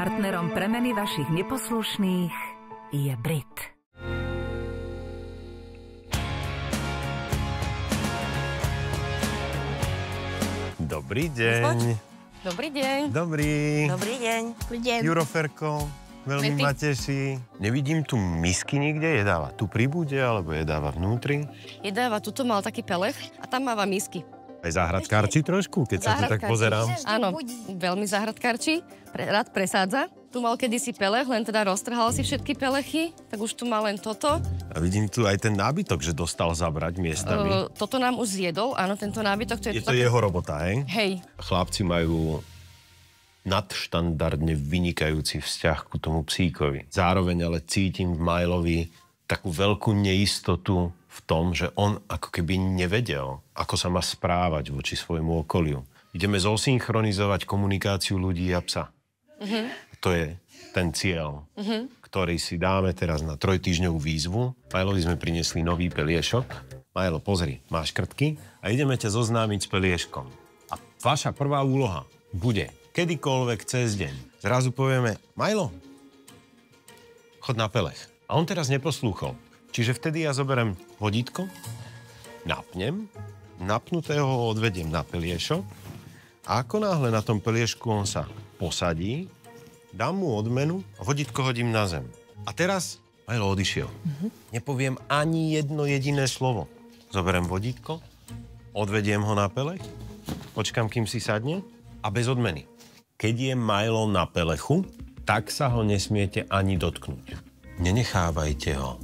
Partnerom premeny vašich neposlušných je Brit. Dobrý deň. Dobrý deň. Dobrý. Dobrý deň. Dobrý deň. Juroferko, veľmi ma teší. Nevidím tu misky nikde, jedáva tu pri bude, alebo jedáva vnútri? Jedáva, tuto mal taký pelech a tam máva misky. Aj záhradkárči trošku, keď sa tu tak pozerám? Áno, veľmi záhradkárči, rád presádza. Tu mal kedysi pelech, len teda roztrhal si všetky pelechy, tak už tu má len toto. A vidím tu aj ten nábytok, že dostal zabrať miestami. Toto nám už zjedol, áno, tento nábytok. Je to jeho robota, hej? Hej. Chlapci majú nadštandardne vynikajúci vzťah ku tomu psíkovi. Zároveň ale cítim v Milovi takú veľkú neistotu v tom, že on ako keby nevedel, ako sa má správať voči svojmu okoliu. Ideme zosynchronizovať komunikáciu ľudí a psa. To je ten cieľ, ktorý si dáme teraz na 3-týždňovú výzvu. Milovi sme priniesli nový peliešok. Milo, pozri, máš krtky a ideme ťa zoznámiť s pelieškom. A vaša prvá úloha bude kedykoľvek cez deň. Zrazu povieme, Milo, chod na pelech. A on teraz neposlúchol. Čiže vtedy ja zoberiem vodítko, napnem, napnutého ho odvediem na peliešok a ako náhle na tom peliešku on sa posadí, dám mu odmenu a vodítko hodím na zem. A teraz Milo odišiel. Nepoviem ani jedno jediné slovo. Zoberiem vodítko, odvediem ho na pelech, počkám, kým si sadne a bez odmeny. Keď je Milo na pelechu, tak sa ho nesmiete ani dotknúť. Nenechávajte ho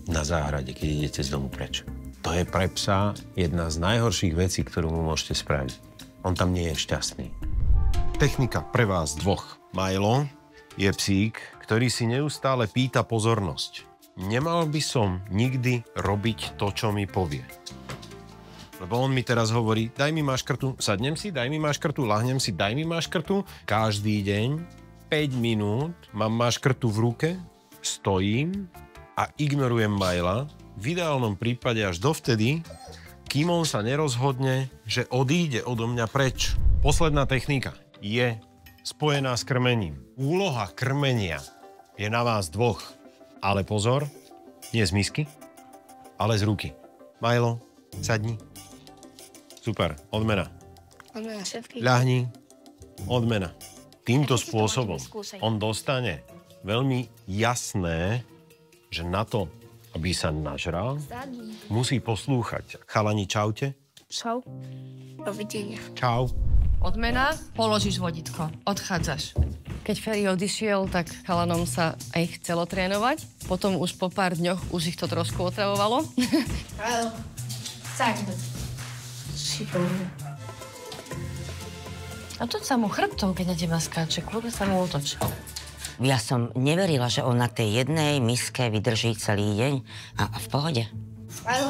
na záhrade, keď idete z domu preč. To je pre psa jedna z najhorších vecí, ktorú mu môžete spraviť. On tam nie je šťastný. Technika pre vás dvoch. Milo je psík, ktorý si neustále pýta pozornosť. Nemal by som nikdy robiť to, čo mi povie. Lebo on mi teraz hovorí, daj mi maškrtu, sadnem si, daj mi maškrtu, lahnem si, daj mi maškrtu. Každý deň 5 minút mám maškrtu v ruke, stojím a ignorujem Mila, v ideálnom prípade až dovtedy, kým on sa nerozhodne, že odíde odo mňa preč. Posledná technika je spojená s krmením. Úloha krmenia je na vás dvoch. Ale pozor, nie z misky, ale z ruky. Milo, sadni. Super, odmena. Odmena, šéfky. Ľahni, odmena. Týmto spôsobom on dostane veľmi jasné, že na to, aby sa nažral, musí poslúchať. Chalani, čaute. Čau. Dovidenia. Čau. Odmena, položíš vodítko, odchádzaš. Keď Ferry odišiel, tak chalanom sa aj chcelo trénovať. Potom už po pár dňoch už ich to trošku otravovalo. Áno. Sadni. A to sa mu chrbtom, keď na teba skáče, kľudne sa mu otoč. Ja som neverila, že on na tej jednej miske vydrží celý deň a v pohode. Áno.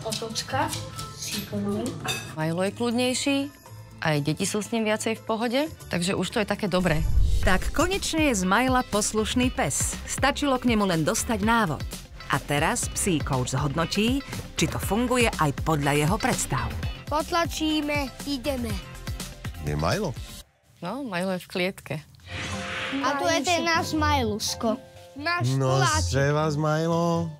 Otočka. Šikovný. Milo je kľudnejší, aj deti sú s ním viacej v pohode, takže už to je také dobré. Tak konečne je z Mila poslušný pes. Stačilo k nemu len dostať návod. A teraz psí coach zhodnotí, či to funguje aj podľa jeho predstav. Potlačíme, ideme. Je Milo? No, Milo je v klietke. A tu je ten náš Milusko. Náš No, koláčik. že vás, Milo.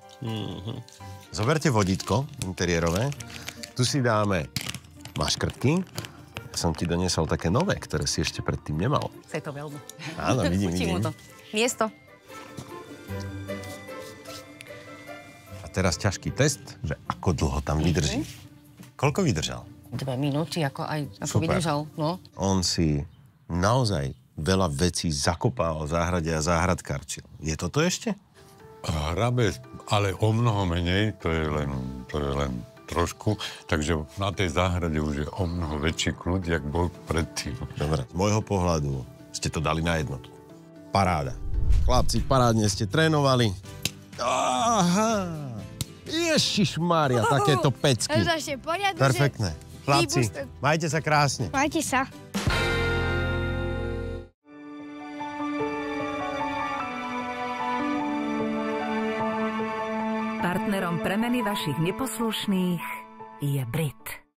Zoberte vodítko interiérové. Tu si dáme maškrtky. Ja som ti doniesol také nové, ktoré si ešte predtým nemal. Chce to veľmi. Áno, vidím. Chutí mu to. Miesto. A teraz ťažký test, že ako dlho tam vydrží. Koľko vydržal? 2 minúty, ako Super. vydržal, no. On si naozaj veľa vecí zakopával v záhrade a záhradkarčil. Je toto ešte? Hrabe, ale o mnoho menej, to je len trošku, takže na tej záhrade už je o mnoho väčší kľud, jak bol predtým. Dobre, z môjho pohľadu ste to dali na jednotku. Paráda. Chlapci, parádne ste trénovali. Aha! Ježišmária, takéto pecky. Ešte poriadne, Perfektné. Chlapci, majte sa krásne. Majte sa. Partnerom premeny vašich neposlušných je Brit.